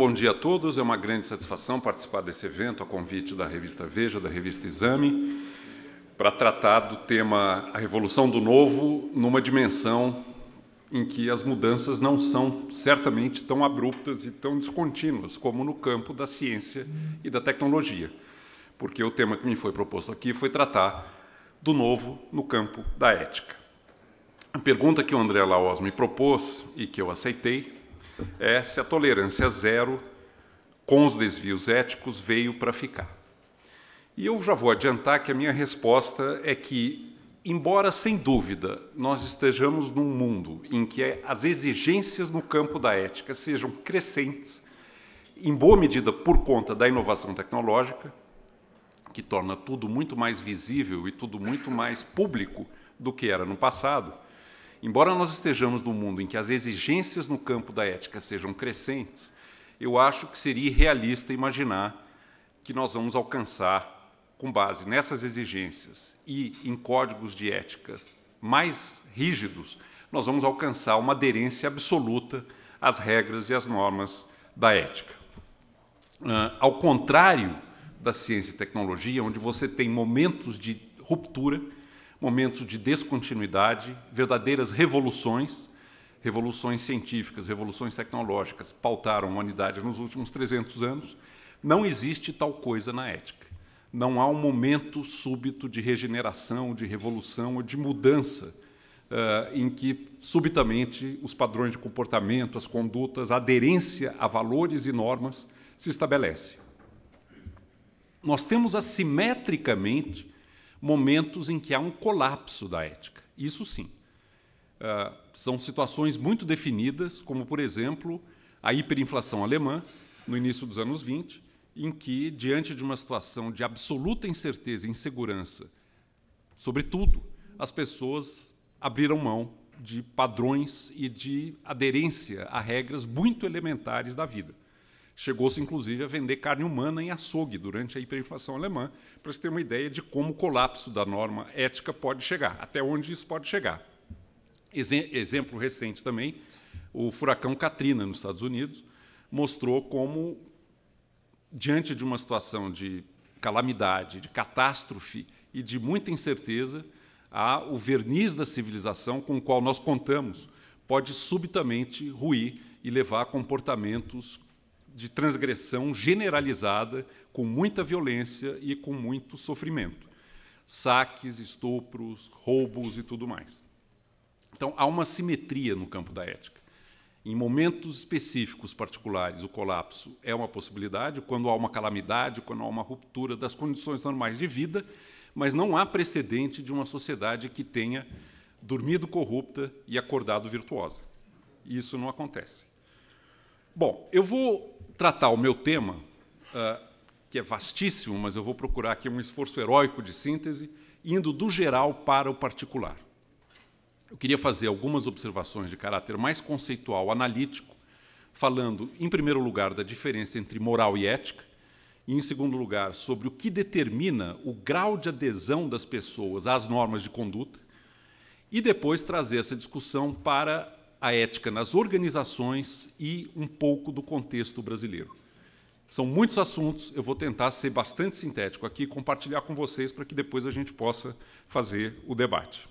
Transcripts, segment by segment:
bom dia a todos. É uma grande satisfação participar desse evento, a convite da revista Veja, da revista Exame, para tratar do tema A Revolução do Novo, numa dimensão em que as mudanças não são certamente tão abruptas e tão descontínuas como no campo da ciência e da tecnologia, porque o tema que me foi proposto aqui foi tratar do novo no campo da ética. A pergunta que o André Laos me propôs e que eu aceitei é se a tolerância zero com os desvios éticos veio para ficar. E eu já vou adiantar que a minha resposta é que, embora, sem dúvida, nós estejamos num mundo em que as exigências no campo da ética sejam crescentes, em boa medida por conta da inovação tecnológica, que torna tudo muito mais visível e tudo muito mais público do que era no passado, embora nós estejamos num mundo em que as exigências no campo da ética sejam crescentes, eu acho que seria irrealista imaginar que nós vamos alcançar, com base nessas exigências e em códigos de ética mais rígidos, nós vamos alcançar uma aderência absoluta às regras e às normas da ética. Ao contrário da ciência e tecnologia, onde você tem momentos de ruptura, momentos de descontinuidade, verdadeiras revoluções científicas, revoluções tecnológicas, pautaram a humanidade nos últimos 300 anos, não existe tal coisa na ética. Não há um momento súbito de regeneração, de revolução ou de mudança em que, subitamente, os padrões de comportamento, as condutas, a aderência a valores e normas se estabelece. Nós temos, assimetricamente, momentos em que há um colapso da ética. Isso sim. São situações muito definidas, como, por exemplo, a hiperinflação alemã, no início dos anos 20, em que, diante de uma situação de absoluta incerteza e insegurança, sobretudo, as pessoas abriram mão de padrões e de aderência a regras muito elementares da vida. Chegou-se, inclusive, a vender carne humana em açougue durante a hiperinflação alemã, para se ter uma ideia de como o colapso da norma ética pode chegar, até onde isso pode chegar. Exemplo recente também, o furacão Katrina, nos Estados Unidos, mostrou como, diante de uma situação de calamidade, de catástrofe e de muita incerteza, o verniz da civilização com o qual nós contamos pode subitamente ruir e levar a comportamentos de transgressão generalizada, com muita violência e com muito sofrimento. Saques, estupros, roubos e tudo mais. Então, há uma simetria no campo da ética. Em momentos específicos particulares, o colapso é uma possibilidade, quando há uma calamidade, quando há uma ruptura das condições normais de vida, mas não há precedente de uma sociedade que tenha dormido corrupta e acordado virtuosa. Isso não acontece. Bom, eu vou tratar o meu tema, que é vastíssimo, mas eu vou procurar aqui um esforço heróico de síntese, indo do geral para o particular. Eu queria fazer algumas observações de caráter mais conceitual, analítico, falando, em primeiro lugar, da diferença entre moral e ética, e, em segundo lugar, sobre o que determina o grau de adesão das pessoas às normas de conduta, e depois trazer essa discussão para a ética nas organizações e um pouco do contexto brasileiro. São muitos assuntos, eu vou tentar ser bastante sintético aqui e compartilhar com vocês para que depois a gente possa fazer o debate.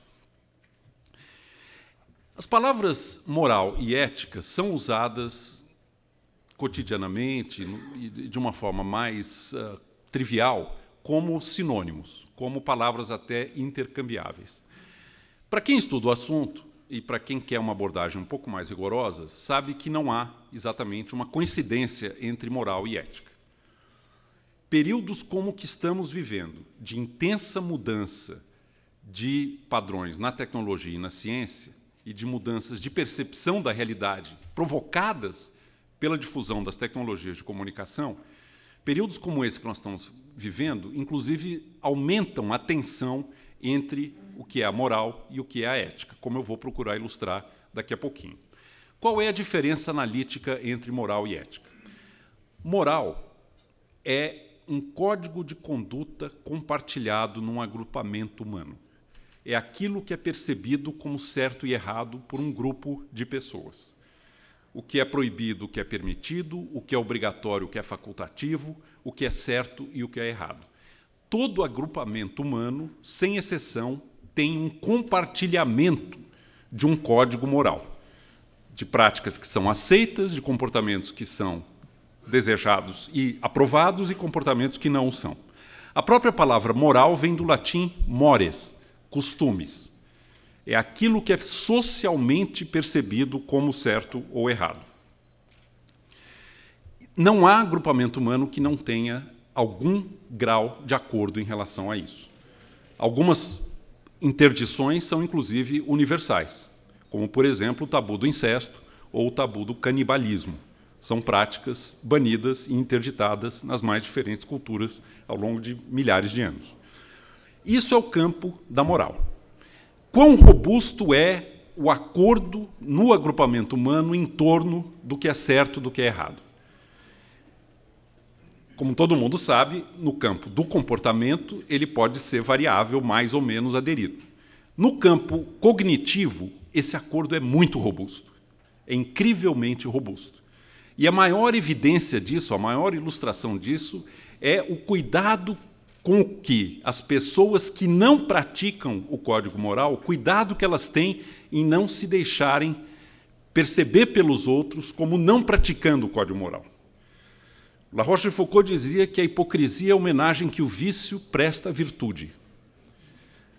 As palavras moral e ética são usadas cotidianamente e de uma forma mais trivial como sinônimos, como palavras até intercambiáveis. Para quem estuda o assunto e para quem quer uma abordagem um pouco mais rigorosa, sabe que não há exatamente uma coincidência entre moral e ética. Períodos como o que estamos vivendo, de intensa mudança de padrões na tecnologia e na ciência, e de mudanças de percepção da realidade provocadas pela difusão das tecnologias de comunicação, períodos como esse que nós estamos vivendo, inclusive, aumentam a tensão entre o que é a moral e o que é a ética, como eu vou procurar ilustrar daqui a pouquinho. Qual é a diferença analítica entre moral e ética? Moral é um código de conduta compartilhado num agrupamento humano. É aquilo que é percebido como certo e errado por um grupo de pessoas. o que é proibido, o que é permitido, o que é obrigatório, o que é facultativo, o que é certo e o que é errado. Todo agrupamento humano, sem exceção, tem um compartilhamento de um código moral, de práticas que são aceitas, de comportamentos que são desejados e aprovados e comportamentos que não o são. A própria palavra moral vem do latim mores, costumes. É aquilo que é socialmente percebido como certo ou errado. Não há agrupamento humano que não tenha algum grau de acordo em relação a isso. Algumas interdições são, inclusive, universais, como, por exemplo, o tabu do incesto ou o tabu do canibalismo. São práticas banidas e interditadas nas mais diferentes culturas ao longo de milhares de anos. Isso é o campo da moral. Quão robusto é o acordo no agrupamento humano em torno do que é certo e do que é errado? Como todo mundo sabe, no campo do comportamento, ele pode ser variável, mais ou menos aderido. No campo cognitivo, esse acordo é muito robusto, é incrivelmente robusto. E a maior evidência disso, a maior ilustração disso, é o cuidado com que as pessoas que não praticam o código moral, o cuidado que elas têm em não se deixarem perceber pelos outros como não praticando o código moral. La Rochefoucauld dizia que a hipocrisia é a homenagem que o vício presta à virtude.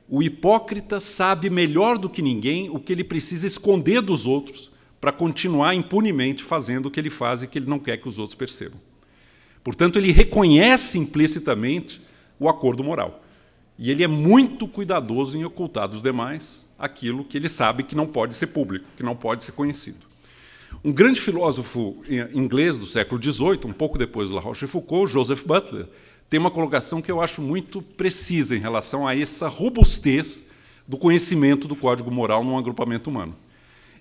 O hipócrita sabe melhor do que ninguém o que ele precisa esconder dos outros para continuar impunemente fazendo o que ele faz e que ele não quer que os outros percebam. Portanto, ele reconhece implicitamente o acordo moral. E ele é muito cuidadoso em ocultar dos demais aquilo que ele sabe que não pode ser público, que não pode ser conhecido. Um grande filósofo inglês do século XVIII, um pouco depois de La Rochefoucauld, Joseph Butler, tem uma colocação que eu acho muito precisa em relação a essa robustez do conhecimento do código moral num agrupamento humano.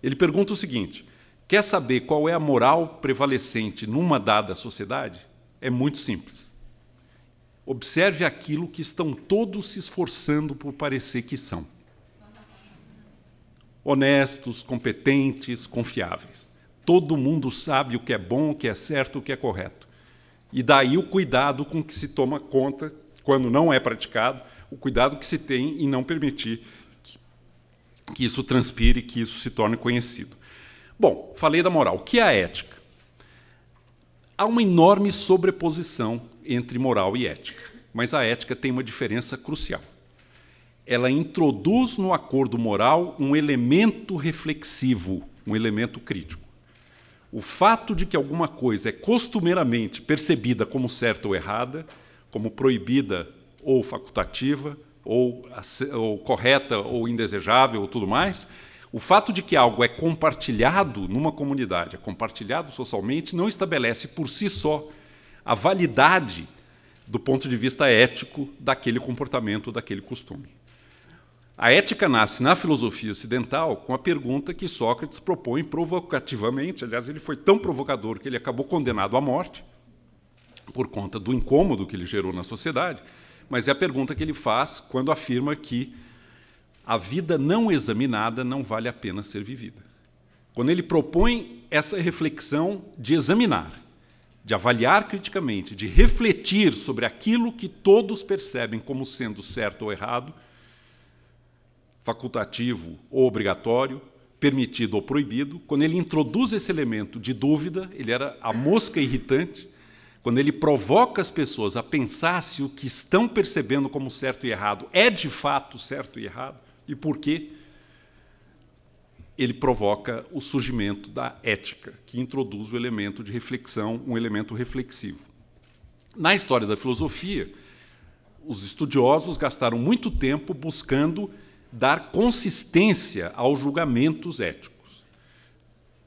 Ele pergunta o seguinte: quer saber qual é a moral prevalecente numa dada sociedade? É muito simples. Observe aquilo que estão todos se esforçando por parecer que são. Honestos, competentes, confiáveis. Todo mundo sabe o que é bom, o que é certo, o que é correto. E daí o cuidado com que se toma conta, quando não é praticado, o cuidado que se tem em não permitir que isso transpire, que isso se torne conhecido. Bom, falei da moral. O que é a ética? Há uma enorme sobreposição entre moral e ética, mas a ética tem uma diferença crucial. Ela introduz no acordo moral um elemento reflexivo, um elemento crítico. O fato de que alguma coisa é costumeiramente percebida como certa ou errada, como proibida ou facultativa, ou correta ou indesejável, ou tudo mais, o fato de que algo é compartilhado numa comunidade, é compartilhado socialmente, não estabelece por si só a validade do ponto de vista ético daquele comportamento, daquele costume. A ética nasce na filosofia ocidental com a pergunta que Sócrates propõe provocativamente. Aliás, ele foi tão provocador que ele acabou condenado à morte por conta do incômodo que ele gerou na sociedade, mas é a pergunta que ele faz quando afirma que a vida não examinada não vale a pena ser vivida. Quando ele propõe essa reflexão de examinar, de avaliar criticamente, de refletir sobre aquilo que todos percebem como sendo certo ou errado, facultativo ou obrigatório, permitido ou proibido, quando ele introduz esse elemento de dúvida, ele era a mosca irritante, quando ele provoca as pessoas a pensar se o que estão percebendo como certo e errado é de fato certo e errado, e por quê, ele provoca o surgimento da ética, que introduz o elemento de reflexão, um elemento reflexivo. Na história da filosofia, os estudiosos gastaram muito tempo buscando dar consistência aos julgamentos éticos.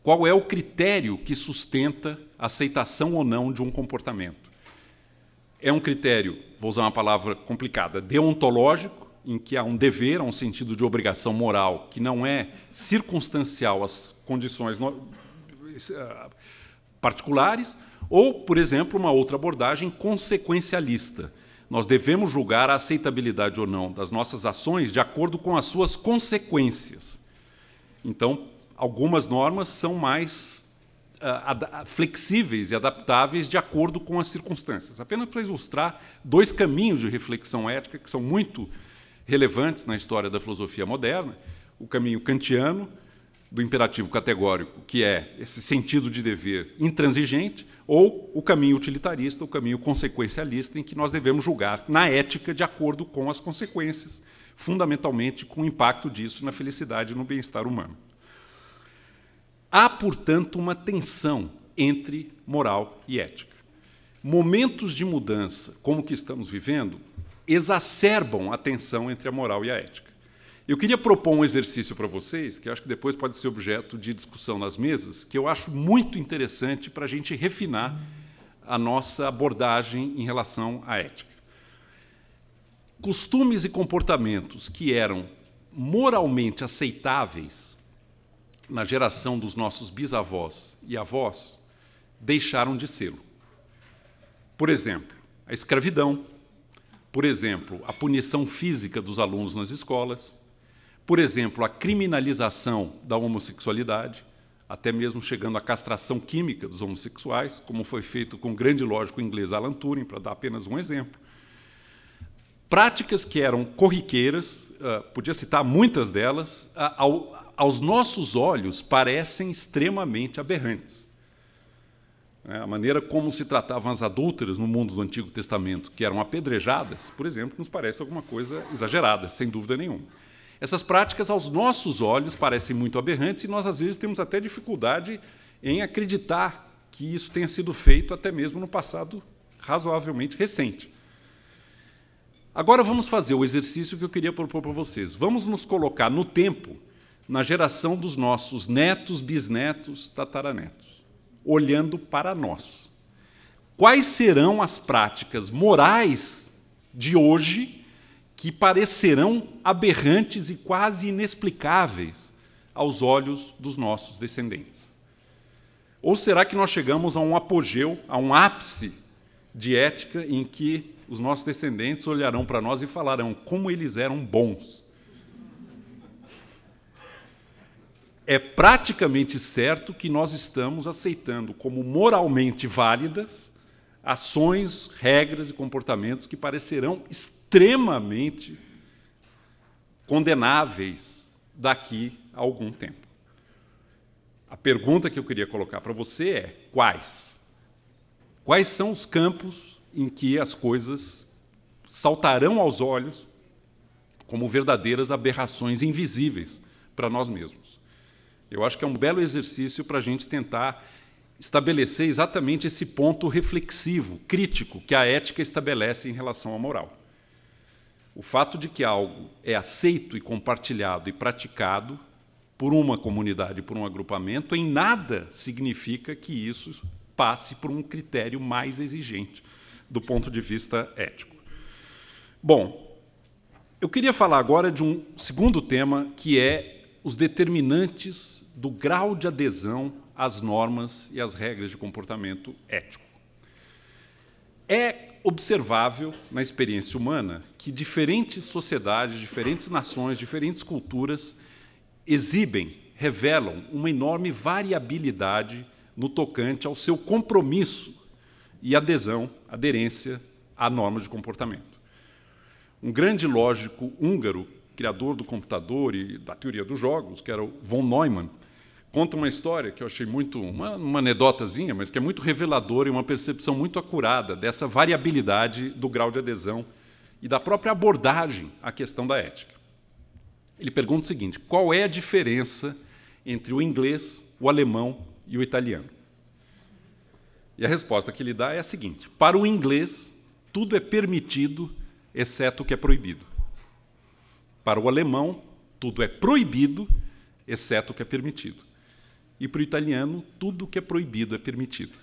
Qual é o critério que sustenta a aceitação ou não de um comportamento? É um critério, vou usar uma palavra complicada, deontológico, em que há um dever, há um sentido de obrigação moral que não é circunstancial às condições particulares, ou, por exemplo, uma outra abordagem consequencialista. Nós devemos julgar a aceitabilidade ou não das nossas ações de acordo com as suas consequências. Então, algumas normas são mais flexíveis e adaptáveis de acordo com as circunstâncias. Apenas para ilustrar dois caminhos de reflexão ética que são muito relevantes na história da filosofia moderna: o caminho kantiano, do imperativo categórico, que é esse sentido de dever intransigente, ou o caminho utilitarista, o caminho consequencialista, em que nós devemos julgar na ética de acordo com as consequências, fundamentalmente com o impacto disso na felicidade e no bem-estar humano. Há, portanto, uma tensão entre moral e ética. Momentos de mudança, como o que estamos vivendo, exacerbam a tensão entre a moral e a ética. Eu queria propor um exercício para vocês, que eu acho que depois pode ser objeto de discussão nas mesas, que eu acho muito interessante para a gente refinar a nossa abordagem em relação à ética. Costumes e comportamentos que eram moralmente aceitáveis na geração dos nossos bisavós e avós deixaram de sê-lo. Por exemplo, a escravidão, por exemplo, a punição física dos alunos nas escolas, por exemplo, a criminalização da homossexualidade, até mesmo chegando à castração química dos homossexuais, como foi feito com o grande lógico inglês Alan Turing, para dar apenas um exemplo. Práticas que eram corriqueiras, podia citar muitas delas, aos nossos olhos parecem extremamente aberrantes. A maneira como se tratavam as adúlteras no mundo do Antigo Testamento, que eram apedrejadas, por exemplo, nos parece alguma coisa exagerada, sem dúvida nenhuma. Essas práticas, aos nossos olhos, parecem muito aberrantes e nós, às vezes, temos até dificuldade em acreditar que isso tenha sido feito até mesmo no passado razoavelmente recente. Agora vamos fazer o exercício que eu queria propor para vocês. Vamos nos colocar no tempo, na geração dos nossos netos, bisnetos, tataranetos, olhando para nós. Quais serão as práticas morais de hoje que parecerão aberrantes e quase inexplicáveis aos olhos dos nossos descendentes? Ou será que nós chegamos a um apogeu, a um ápice de ética em que os nossos descendentes olharão para nós e falarão como eles eram bons? É praticamente certo que nós estamos aceitando como moralmente válidas ações, regras e comportamentos que parecerão extremamente condenáveis daqui a algum tempo. A pergunta que eu queria colocar para você é: quais? Quais são os campos em que as coisas saltarão aos olhos como verdadeiras aberrações invisíveis para nós mesmos? Eu acho que é um belo exercício para a gente tentar estabelecer exatamente esse ponto reflexivo, crítico, que a ética estabelece em relação à moral. O fato de que algo é aceito e compartilhado e praticado por uma comunidade, por um agrupamento, em nada significa que isso passe por um critério mais exigente do ponto de vista ético. Bom, eu queria falar agora de um segundo tema, que é os determinantes do grau de adesão às normas e às regras de comportamento ético. É observável na experiência humana que diferentes sociedades, diferentes nações, diferentes culturas exibem, revelam uma enorme variabilidade no tocante ao seu compromisso e adesão, aderência a normas de comportamento. Um grande lógico húngaro, criador do computador e da teoria dos jogos, que era o von Neumann, conta uma história que eu achei muito, uma anedotazinha, mas que é muito reveladora e uma percepção muito acurada dessa variabilidade do grau de adesão e da própria abordagem à questão da ética. Ele pergunta o seguinte: qual é a diferença entre o inglês, o alemão e o italiano? E a resposta que ele dá é a seguinte: para o inglês, tudo é permitido, exceto o que é proibido. Para o alemão, tudo é proibido, exceto o que é permitido. E para o italiano, tudo que é proibido é permitido.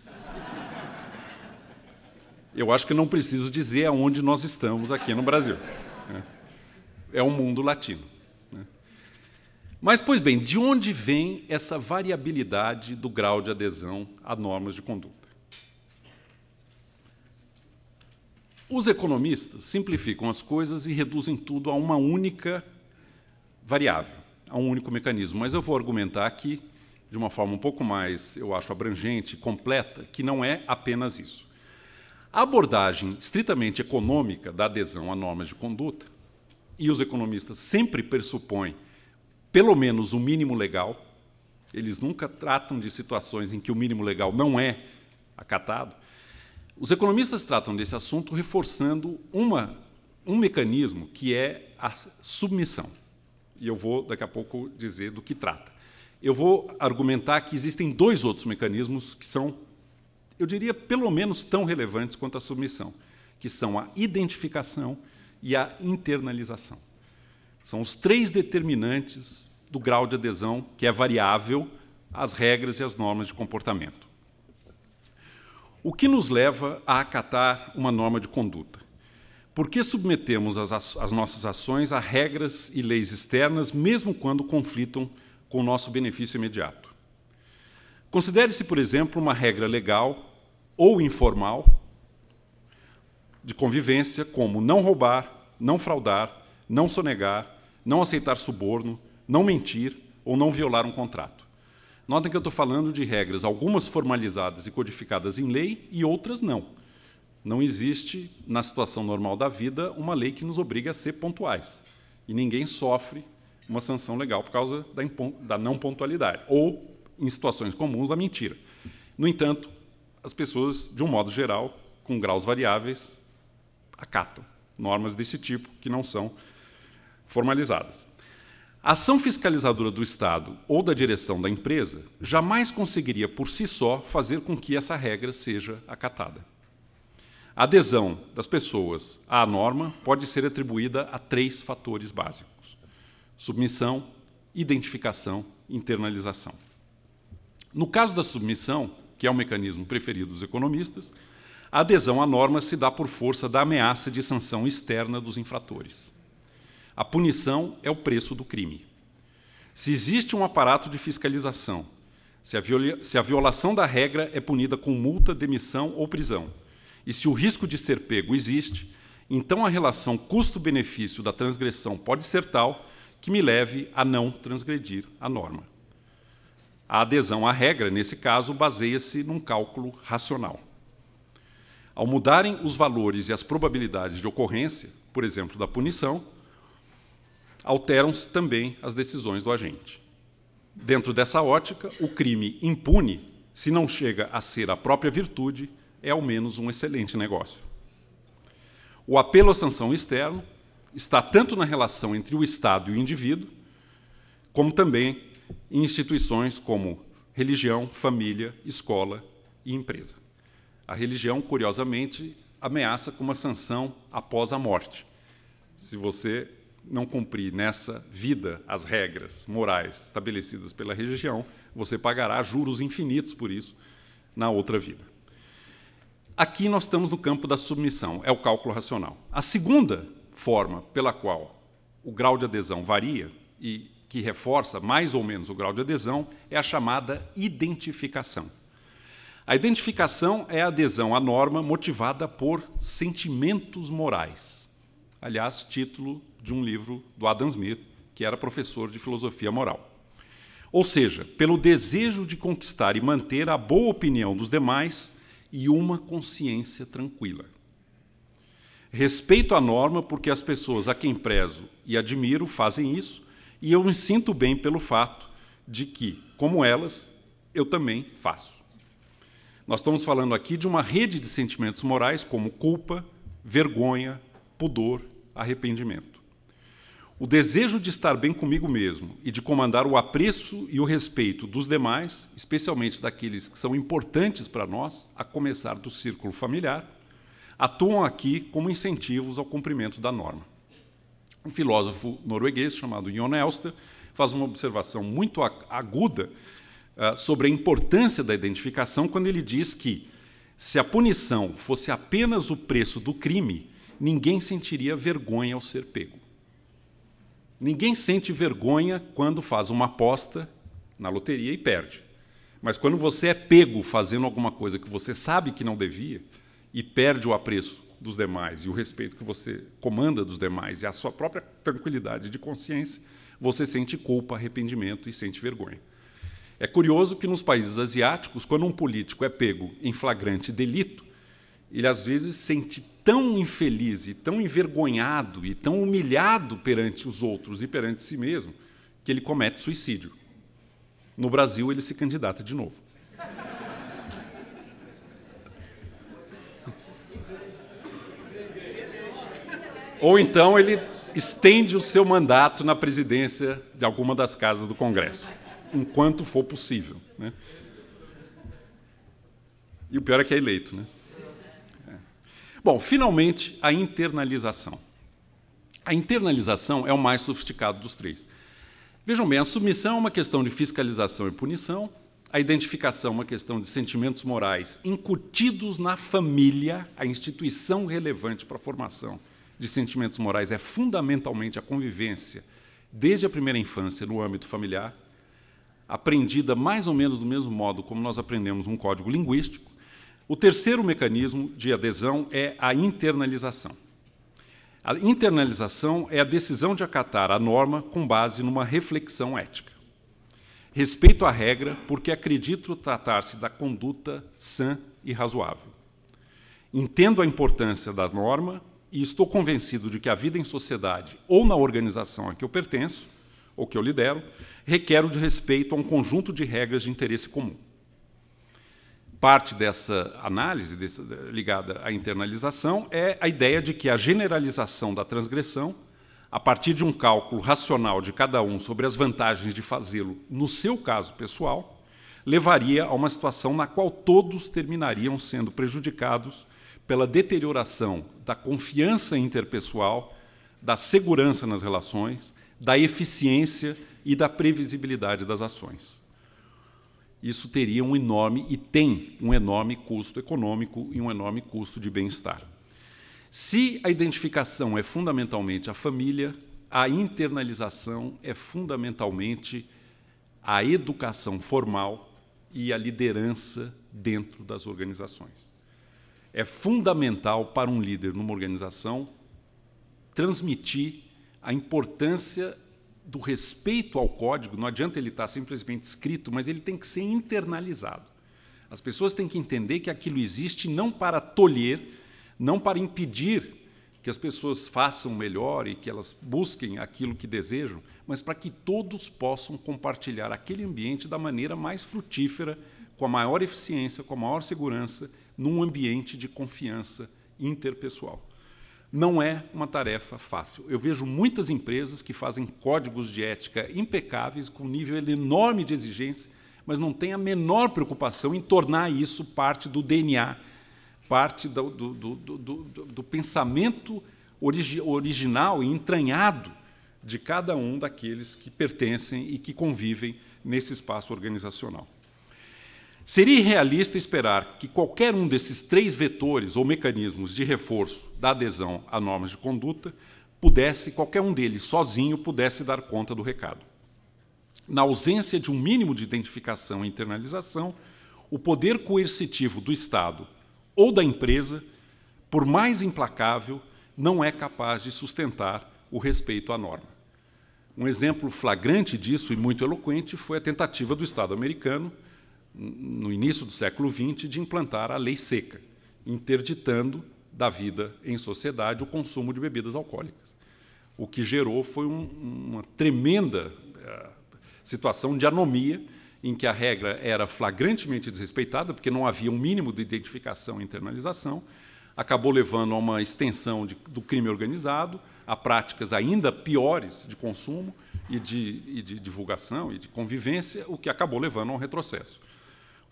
Eu acho que não preciso dizer aonde nós estamos aqui no Brasil. É o mundo latino. Mas, pois bem, de onde vem essa variabilidade do grau de adesão a normas de conduta? Os economistas simplificam as coisas e reduzem tudo a uma única variável, a um único mecanismo. Mas eu vou argumentar aqui de uma forma um pouco mais, eu acho, abrangente, completa, que não é apenas isso. A abordagem estritamente econômica da adesão a normas de conduta, e os economistas sempre pressupõem pelo menos o mínimo legal, eles nunca tratam de situações em que o mínimo legal não é acatado. Os economistas tratam desse assunto reforçando um mecanismo que é a submissão. E eu vou, daqui a pouco, dizer do que trata. Eu vou argumentar que existem dois outros mecanismos que são, eu diria, pelo menos tão relevantes quanto a submissão, que são a identificação e a internalização. São os três determinantes do grau de adesão, que é variável às regras e às normas de comportamento. O que nos leva a acatar uma norma de conduta? Por que submetemos as nossas ações a regras e leis externas, mesmo quando conflitam com o nosso benefício imediato? Considere-se, por exemplo, uma regra legal ou informal de convivência, como não roubar, não fraudar, não sonegar, não aceitar suborno, não mentir ou não violar um contrato. Notem que eu estou falando de regras, algumas formalizadas e codificadas em lei e outras não. Não existe, na situação normal da vida, uma lei que nos obrigue a ser pontuais. E ninguém sofre uma sanção legal por causa da não pontualidade, ou, em situações comuns, da mentira. No entanto, as pessoas, de um modo geral, com graus variáveis, acatam normas desse tipo que não são formalizadas. A ação fiscalizadora do Estado ou da direção da empresa jamais conseguiria, por si só, fazer com que essa regra seja acatada. A adesão das pessoas à norma pode ser atribuída a três fatores básicos: submissão, identificação e internalização. No caso da submissão, que é o mecanismo preferido dos economistas, a adesão à norma se dá por força da ameaça de sanção externa dos infratores. A punição é o preço do crime. Se existe um aparato de fiscalização, se a violação da regra é punida com multa, demissão ou prisão, e se o risco de ser pego existe, então a relação custo-benefício da transgressão pode ser tal que me leve a não transgredir a norma. A adesão à regra, nesse caso, baseia-se num cálculo racional. Ao mudarem os valores e as probabilidades de ocorrência, por exemplo, da punição, alteram-se também as decisões do agente. Dentro dessa ótica, o crime impune, se não chega a ser a própria virtude, é ao menos um excelente negócio. O apelo à sanção externa está tanto na relação entre o Estado e o indivíduo, como também em instituições como religião, família, escola e empresa. A religião, curiosamente, ameaça com uma sanção após a morte. Se você não cumprir nessa vida as regras morais estabelecidas pela religião, você pagará juros infinitos por isso na outra vida. Aqui nós estamos no campo da submissão, é o cálculo racional. A segunda forma pela qual o grau de adesão varia e que reforça mais ou menos o grau de adesão é a chamada identificação. A identificação é a adesão à norma motivada por sentimentos morais. Aliás, título de um livro do Adam Smith, que era professor de filosofia moral. Ou seja, pelo desejo de conquistar e manter a boa opinião dos demais e uma consciência tranquila. Respeito a norma porque as pessoas a quem prezo e admiro fazem isso, e eu me sinto bem pelo fato de que, como elas, eu também faço. Nós estamos falando aqui de uma rede de sentimentos morais como culpa, vergonha, pudor, arrependimento. O desejo de estar bem comigo mesmo e de comandar o apreço e o respeito dos demais, especialmente daqueles que são importantes para nós, a começar do círculo familiar, atuam aqui como incentivos ao cumprimento da norma. Um filósofo norueguês chamado Jon Elster faz uma observação muito aguda sobre a importância da identificação quando ele diz que, se a punição fosse apenas o preço do crime, ninguém sentiria vergonha ao ser pego. Ninguém sente vergonha quando faz uma aposta na loteria e perde. Mas quando você é pego fazendo alguma coisa que você sabe que não devia e perde o apreço dos demais e o respeito que você comanda dos demais e a sua própria tranquilidade de consciência, você sente culpa, arrependimento e sente vergonha. É curioso que nos países asiáticos, quando um político é pego em flagrante delito, ele às vezes se sente tão infeliz e tão envergonhado e tão humilhado perante os outros e perante si mesmo, que ele comete suicídio. No Brasil, ele se candidata de novo. Ou então ele estende o seu mandato na presidência de alguma das casas do Congresso, enquanto for possível, né? E o pior é que é eleito, né? Bom, finalmente, a internalização. A internalização é o mais sofisticado dos três. Vejam bem, a submissão é uma questão de fiscalização e punição, a identificação é uma questão de sentimentos morais incutidos na família, a instituição relevante para a formação de sentimentos morais é fundamentalmente a convivência, desde a primeira infância, no âmbito familiar, aprendida mais ou menos do mesmo modo como nós aprendemos um código linguístico. O terceiro mecanismo de adesão é a internalização. A internalização é a decisão de acatar a norma com base numa reflexão ética. Respeito à regra porque acredito tratar-se da conduta sã e razoável. Entendo a importância da norma e estou convencido de que a vida em sociedade ou na organização a que eu pertenço, ou que eu lidero, requer o de respeito a um conjunto de regras de interesse comum. Parte dessa análise ligada à internalização é a ideia de que a generalização da transgressão, a partir de um cálculo racional de cada um sobre as vantagens de fazê-lo no seu caso pessoal, levaria a uma situação na qual todos terminariam sendo prejudicados pela deterioração da confiança interpessoal, da segurança nas relações, da eficiência e da previsibilidade das ações. Isso teria um enorme, e tem um enorme custo econômico e um enorme custo de bem-estar. Se a identificação é fundamentalmente a família, a internalização é fundamentalmente a educação formal e a liderança dentro das organizações. É fundamental para um líder numa organização transmitir a importância do respeito ao código. Não adianta ele estar simplesmente escrito, mas ele tem que ser internalizado. As pessoas têm que entender que aquilo existe não para tolher, não para impedir que as pessoas façam melhor e que elas busquem aquilo que desejam, mas para que todos possam compartilhar aquele ambiente da maneira mais frutífera, com a maior eficiência, com a maior segurança, num ambiente de confiança interpessoal. Não é uma tarefa fácil. Eu vejo muitas empresas que fazem códigos de ética impecáveis, com um nível enorme de exigência, mas não têm a menor preocupação em tornar isso parte do DNA, parte do pensamento original e entranhado de cada um daqueles que pertencem e que convivem nesse espaço organizacional. Seria irrealista esperar que qualquer um desses três vetores ou mecanismos de reforço da adesão a normas de conduta qualquer um deles sozinho pudesse dar conta do recado. Na ausência de um mínimo de identificação e internalização, o poder coercitivo do Estado ou da empresa, por mais implacável, não é capaz de sustentar o respeito à norma. Um exemplo flagrante disso e muito eloquente foi a tentativa do Estado americano, no início do século XX, de implantar a lei seca, interditando da vida em sociedade o consumo de bebidas alcoólicas. O que gerou foi uma tremenda situação de anomia, em que a regra era flagrantemente desrespeitada, porque não havia um mínimo de identificação e internalização, acabou levando a uma extensão do crime organizado, a práticas ainda piores de consumo e de divulgação e de convivência, o que acabou levando a um retrocesso.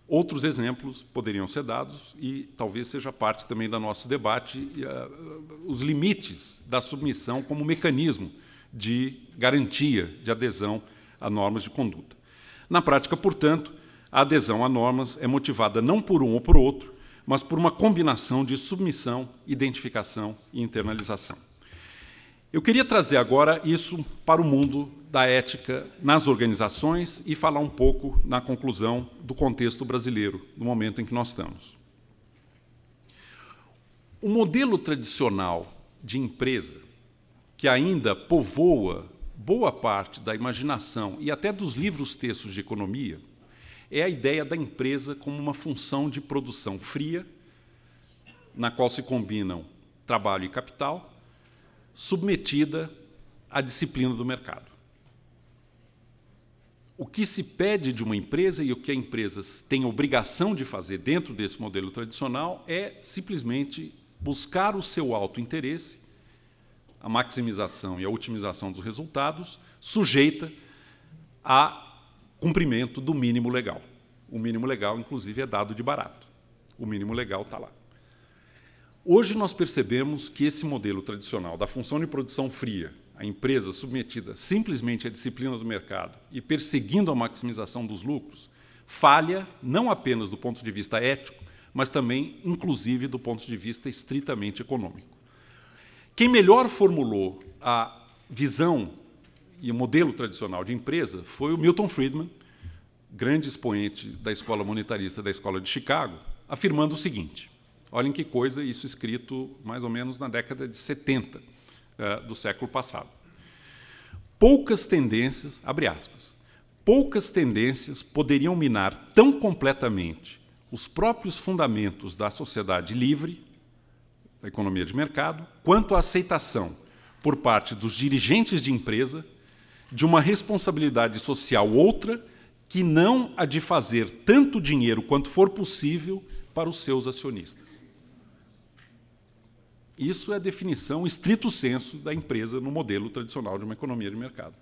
Outros exemplos poderiam ser dados e talvez seja parte também do nosso debate os limites da submissão como mecanismo de garantia de adesão a normas de conduta. Na prática, portanto, a adesão a normas é motivada não por um ou por outro, mas por uma combinação de submissão, identificação e internalização. Eu queria trazer agora isso para o mundo da ética nas organizações e falar um pouco, na conclusão, do contexto brasileiro, no momento em que nós estamos. O modelo tradicional de empresa, que ainda povoa boa parte da imaginação e até dos livros textos de economia, é a ideia da empresa como uma função de produção fria, na qual se combinam trabalho e capital, submetida à disciplina do mercado. O que se pede de uma empresa e o que a empresa tem obrigação de fazer dentro desse modelo tradicional é simplesmente buscar o seu autointeresse, a maximização e a otimização dos resultados, sujeita a cumprimento do mínimo legal. O mínimo legal, inclusive, é dado de barato. O mínimo legal está lá. Hoje nós percebemos que esse modelo tradicional da função de produção fria, a empresa submetida simplesmente à disciplina do mercado e perseguindo a maximização dos lucros, falha não apenas do ponto de vista ético, mas também, inclusive, do ponto de vista estritamente econômico. Quem melhor formulou a visão e o modelo tradicional de empresa foi o Milton Friedman, grande expoente da escola monetarista da Escola de Chicago, afirmando o seguinte: olhem que coisa, isso escrito mais ou menos na década de 70 do século passado. Poucas tendências, abre aspas, poucas tendências poderiam minar tão completamente os próprios fundamentos da sociedade livre, da economia de mercado, quanto a aceitação, por parte dos dirigentes de empresa, de uma responsabilidade social outra que não a de fazer tanto dinheiro quanto for possível para os seus acionistas. Isso é a definição estrito sensu da empresa no modelo tradicional de uma economia de mercado.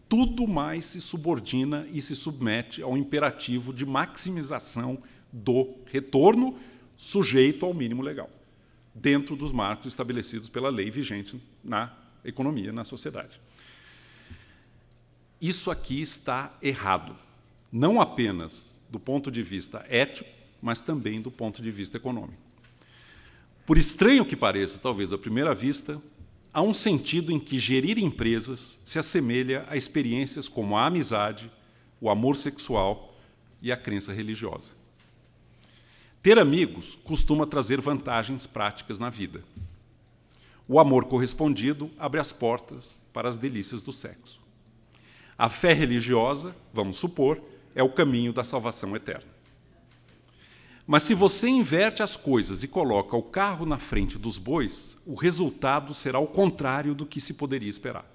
Tudo mais se subordina e se submete ao imperativo de maximização do retorno sujeito ao mínimo legal, dentro dos marcos estabelecidos pela lei vigente na economia, na sociedade. Isso aqui está errado, não apenas do ponto de vista ético, mas também do ponto de vista econômico. Por estranho que pareça, talvez à primeira vista, há um sentido em que gerir empresas se assemelha a experiências como a amizade, o amor sexual e a crença religiosa. Ter amigos costuma trazer vantagens práticas na vida. O amor correspondido abre as portas para as delícias do sexo. A fé religiosa, vamos supor, é o caminho da salvação eterna. Mas se você inverte as coisas e coloca o carro na frente dos bois, o resultado será o contrário do que se poderia esperar.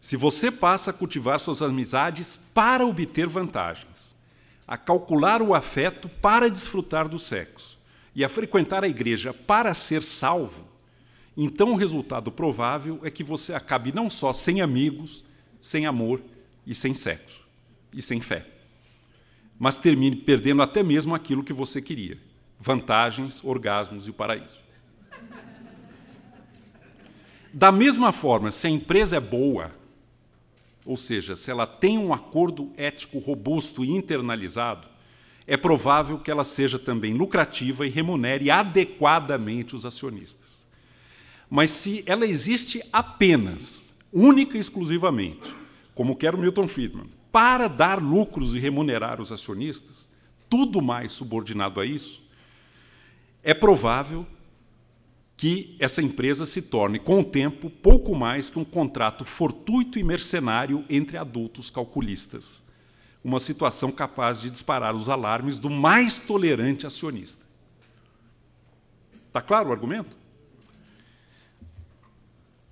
Se você passa a cultivar suas amizades para obter vantagens, a calcular o afeto para desfrutar do sexo e a frequentar a igreja para ser salvo, então o resultado provável é que você acabe não só sem amigos, sem amor e sem sexo, e sem fé, mas termine perdendo até mesmo aquilo que você queria: vantagens, orgasmos e o paraíso. Da mesma forma, se a empresa é boa, ou seja, se ela tem um acordo ético robusto e internalizado, é provável que ela seja também lucrativa e remunere adequadamente os acionistas. Mas se ela existe apenas, única e exclusivamente, como quer o Milton Friedman, para dar lucros e remunerar os acionistas, tudo mais subordinado a isso, é provável que essa empresa se torne, com o tempo, pouco mais que um contrato fortuito e mercenário entre adultos calculistas, uma situação capaz de disparar os alarmes do mais tolerante acionista. Está claro o argumento?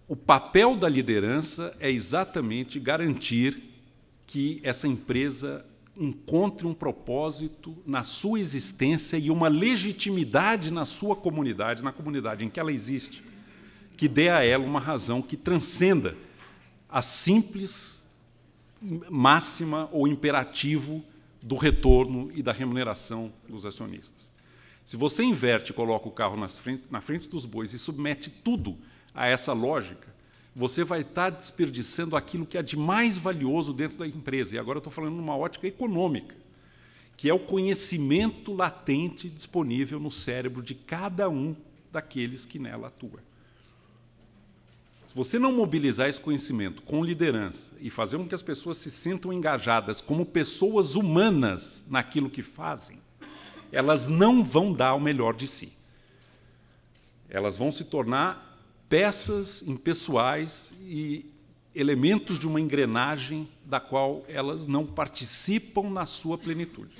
O papel da liderança é exatamente garantir que essa empresa encontre um propósito na sua existência e uma legitimidade na sua comunidade, na comunidade em que ela existe, que dê a ela uma razão que transcenda a simples máxima ou imperativo do retorno e da remuneração dos acionistas. Se você inverte e coloca o carro na frente dos bois e submete tudo a essa lógica, você vai estar desperdiçando aquilo que é de mais valioso dentro da empresa. E agora eu estou falando numa ótica econômica, que é o conhecimento latente disponível no cérebro de cada um daqueles que nela atua. Se você não mobilizar esse conhecimento com liderança e fazer com que as pessoas se sintam engajadas como pessoas humanas naquilo que fazem, elas não vão dar o melhor de si. Elas vão se tornar peças impessoais e elementos de uma engrenagem da qual elas não participam na sua plenitude.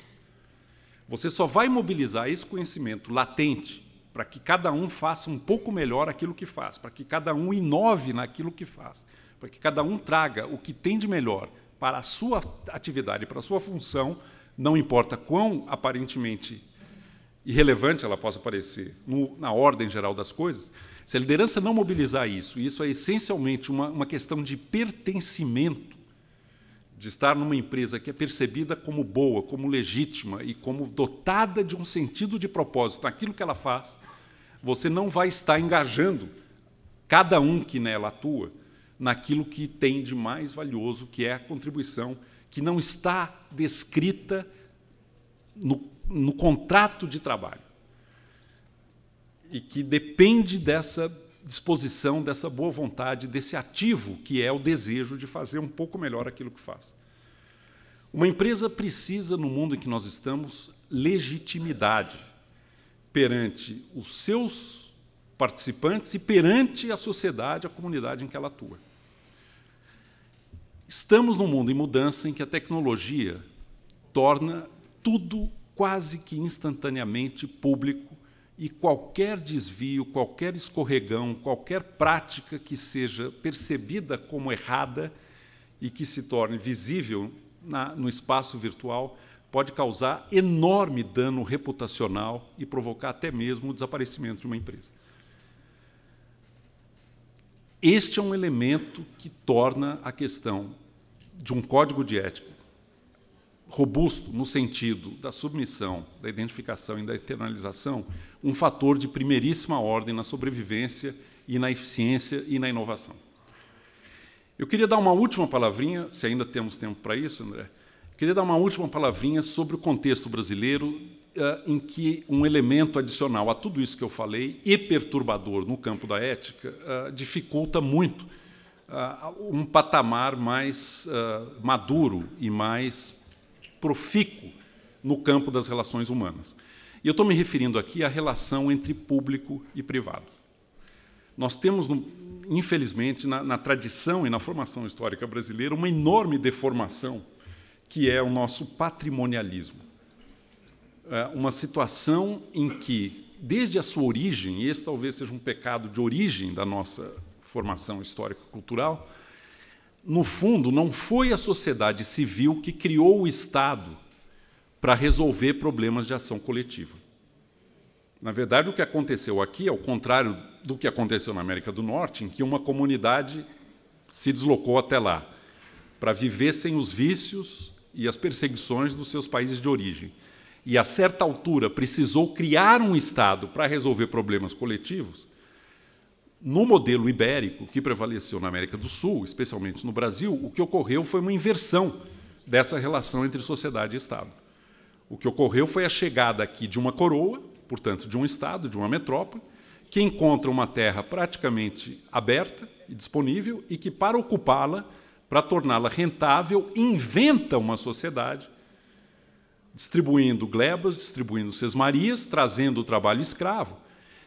Você só vai mobilizar esse conhecimento latente para que cada um faça um pouco melhor aquilo que faz, para que cada um inove naquilo que faz, para que cada um traga o que tem de melhor para a sua atividade, para a sua função, não importa quão aparentemente irrelevante ela possa parecer na ordem geral das coisas. Se a liderança não mobilizar isso, e isso é essencialmente uma questão de pertencimento, de estar numa empresa que é percebida como boa, como legítima e como dotada de um sentido de propósito naquilo que ela faz, você não vai estar engajando cada um que nela atua naquilo que tem de mais valioso, que é a contribuição que não está descrita no contrato de trabalho e que depende dessa disposição, dessa boa vontade, desse ativo que é o desejo de fazer um pouco melhor aquilo que faz. Uma empresa precisa, no mundo em que nós estamos, legitimidade perante os seus participantes e perante a sociedade, a comunidade em que ela atua. Estamos num mundo em mudança em que a tecnologia torna tudo quase que instantaneamente público e qualquer desvio, qualquer escorregão, qualquer prática que seja percebida como errada e que se torne visível no espaço virtual pode causar enorme dano reputacional e provocar até mesmo o desaparecimento de uma empresa. Este é um elemento que torna a questão de um código de ética robusto no sentido da submissão, da identificação e da internalização, um fator de primeiríssima ordem na sobrevivência e na eficiência e na inovação. Eu queria dar uma última palavrinha, se ainda temos tempo para isso, André, queria dar uma última palavrinha sobre o contexto brasileiro, em que um elemento adicional a tudo isso que eu falei, e perturbador no campo da ética, dificulta muito um patamar mais maduro e mais profícuo no campo das relações humanas. E eu estou me referindo aqui à relação entre público e privado. Nós temos, infelizmente, na tradição e na formação histórica brasileira, uma enorme deformação, que é o nosso patrimonialismo. Uma situação em que, desde a sua origem, e esse talvez seja um pecado de origem da nossa formação histórico-cultural, no fundo, não foi a sociedade civil que criou o Estado para resolver problemas de ação coletiva. Na verdade, o que aconteceu aqui é o contrário do que aconteceu na América do Norte, em que uma comunidade se deslocou até lá para viver sem os vícios e as perseguições dos seus países de origem. E, a certa altura, precisou criar um Estado para resolver problemas coletivos. No modelo ibérico, que prevaleceu na América do Sul, especialmente no Brasil, o que ocorreu foi uma inversão dessa relação entre sociedade e Estado. O que ocorreu foi a chegada aqui de uma coroa, portanto, de um Estado, de uma metrópole, que encontra uma terra praticamente aberta e disponível e que, para ocupá-la, para torná-la rentável, inventa uma sociedade, distribuindo glebas, distribuindo sesmarias, trazendo o trabalho escravo,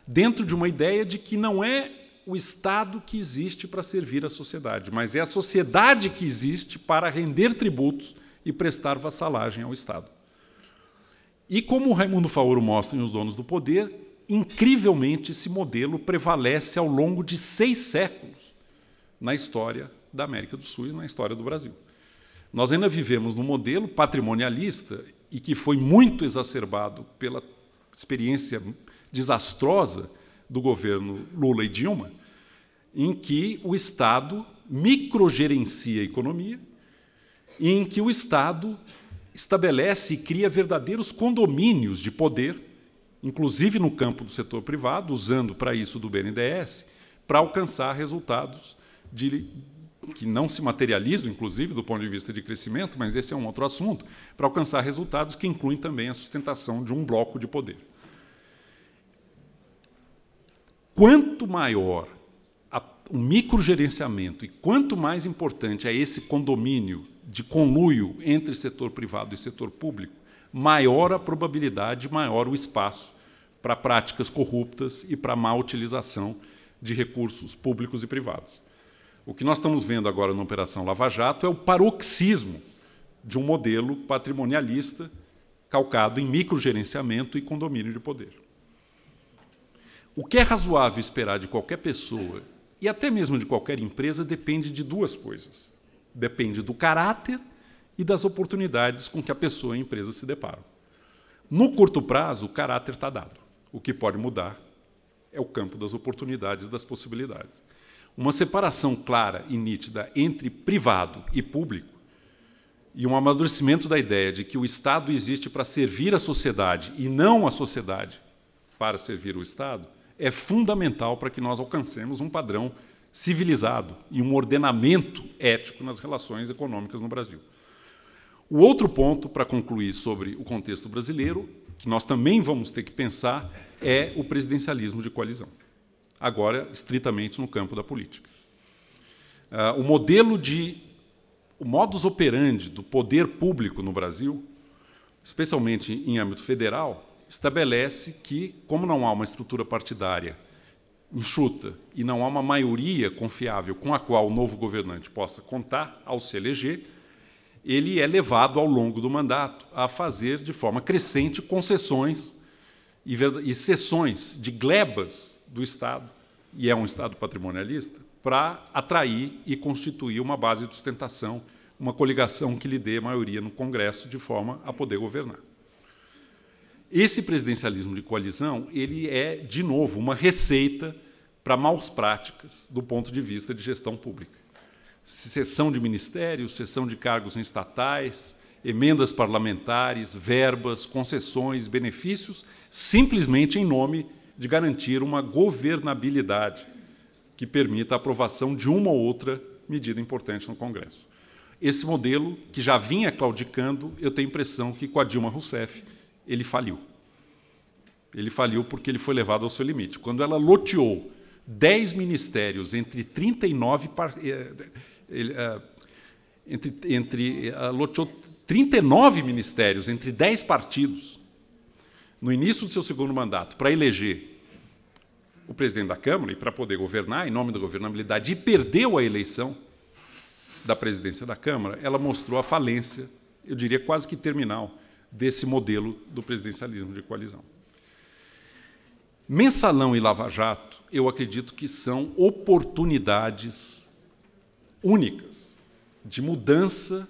dentro de uma ideia de que não é o Estado que existe para servir a sociedade, mas é a sociedade que existe para render tributos e prestar vassalagem ao Estado. E, como o Raimundo Faoro mostra em Os Donos do Poder, incrivelmente esse modelo prevalece ao longo de 6 séculos na história da América do Sul e na história do Brasil. Nós ainda vivemos num modelo patrimonialista e que foi muito exacerbado pela experiência desastrosa do governo Lula e Dilma, em que o Estado microgerencia a economia e em que o Estado estabelece e cria verdadeiros condomínios de poder, inclusive no campo do setor privado, usando para isso do BNDES, para alcançar resultados que não se materializam, inclusive, do ponto de vista de crescimento, mas esse é um outro assunto, para alcançar resultados que incluem também a sustentação de um bloco de poder. Quanto maior o microgerenciamento e quanto mais importante é esse condomínio de conluio entre setor privado e setor público, maior a probabilidade, maior o espaço para práticas corruptas e para má utilização de recursos públicos e privados. O que nós estamos vendo agora na Operação Lava Jato é o paroxismo de um modelo patrimonialista calcado em microgerenciamento e condomínio de poder. O que é razoável esperar de qualquer pessoa, e até mesmo de qualquer empresa, depende de duas coisas. Depende do caráter e das oportunidades com que a pessoa e a empresa se deparam. No curto prazo, o caráter está dado. O que pode mudar é o campo das oportunidades e das possibilidades. Uma separação clara e nítida entre privado e público e um amadurecimento da ideia de que o Estado existe para servir a sociedade e não a sociedade para servir o Estado é fundamental para que nós alcancemos um padrão civilizado e um ordenamento ético nas relações econômicas no Brasil. O outro ponto, para concluir sobre o contexto brasileiro, que nós também vamos ter que pensar, é o presidencialismo de coalizão, agora estritamente no campo da política. O modus operandi do poder público no Brasil, especialmente em âmbito federal, estabelece que, como não há uma estrutura partidária enxuta e não há uma maioria confiável com a qual o novo governante possa contar ao se eleger, ele é levado ao longo do mandato a fazer de forma crescente concessões e cessões de glebas do Estado, e é um Estado patrimonialista, para atrair e constituir uma base de sustentação, uma coligação que lhe dê maioria no Congresso de forma a poder governar. Esse presidencialismo de coalizão, ele é, de novo, uma receita para maus práticas do ponto de vista de gestão pública. Cessão de ministérios, cessão de cargos em estatais, emendas parlamentares, verbas, concessões, benefícios, simplesmente em nome de garantir uma governabilidade que permita a aprovação de uma ou outra medida importante no Congresso. Esse modelo, que já vinha claudicando, eu tenho a impressão que, com a Dilma Rousseff, ele faliu. Ele faliu porque ele foi levado ao seu limite. Quando ela loteou 10 ministérios entre 39 loteou 39 ministérios entre 10 partidos no início do seu segundo mandato para eleger o presidente da Câmara e para poder governar em nome da governabilidade, e perdeu a eleição da presidência da Câmara, ela mostrou a falência, eu diria quase que terminal, desse modelo do presidencialismo de coalizão. Mensalão e Lava Jato, eu acredito que são oportunidades únicas de mudança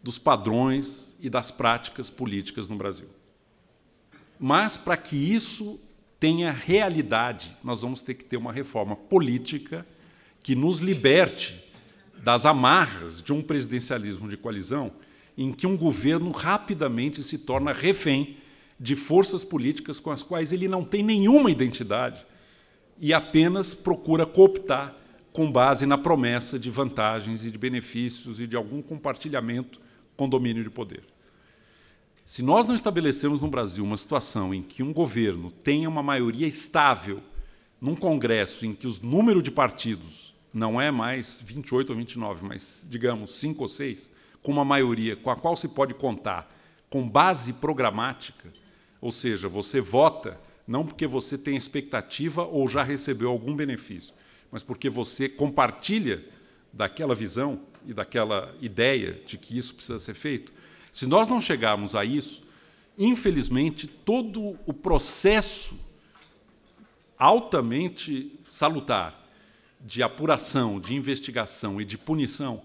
dos padrões e das práticas políticas no Brasil. Mas, para que isso tenha realidade, nós vamos ter que ter uma reforma política que nos liberte das amarras de um presidencialismo de coalizão em que um governo rapidamente se torna refém de forças políticas com as quais ele não tem nenhuma identidade e apenas procura cooptar com base na promessa de vantagens e de benefícios e de algum compartilhamento com domínio de poder. Se nós não estabelecemos no Brasil uma situação em que um governo tenha uma maioria estável num Congresso em que o número de partidos não é mais 28 ou 29, mas, digamos, 5 ou 6, com uma maioria com a qual se pode contar com base programática, ou seja, você vota não porque você tem expectativa ou já recebeu algum benefício, mas porque você compartilha daquela visão e daquela ideia de que isso precisa ser feito. Se nós não chegarmos a isso, infelizmente, todo o processo altamente salutar de apuração, de investigação e de punição,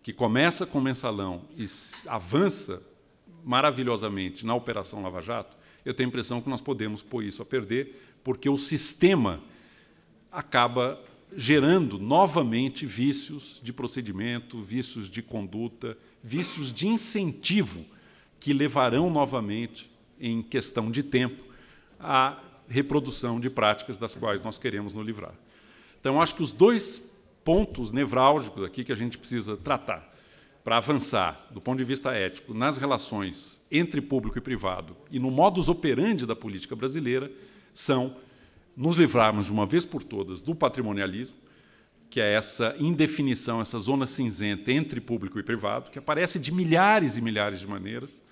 que começa com o Mensalão e avança maravilhosamente na Operação Lava Jato, eu tenho a impressão que nós podemos pôr isso a perder, porque o sistema acaba gerando novamente vícios de procedimento, vícios de conduta, vícios de incentivo que levarão novamente, em questão de tempo, à reprodução de práticas das quais nós queremos nos livrar. Então, acho que os dois pontos nevrálgicos aqui que a gente precisa tratar para avançar, do ponto de vista ético, nas relações entre público e privado e no modus operandi da política brasileira, são nos livrarmos de uma vez por todas do patrimonialismo, que é essa indefinição, essa zona cinzenta entre público e privado, que aparece de milhares e milhares de maneiras,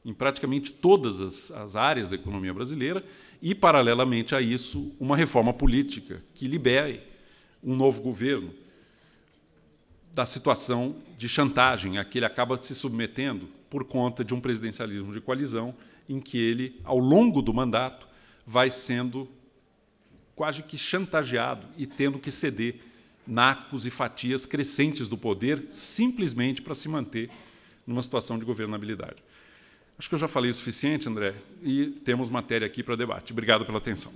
em praticamente todas as áreas da economia brasileira, e, paralelamente a isso, uma reforma política que libere um novo governo da situação de chantagem a que ele acaba se submetendo por conta de um presidencialismo de coalizão em que ele, ao longo do mandato, vai sendo quase que chantageado e tendo que ceder nacos e fatias crescentes do poder simplesmente para se manter numa situação de governabilidade. Acho que eu já falei o suficiente, André, e temos matéria aqui para debate. Obrigado pela atenção.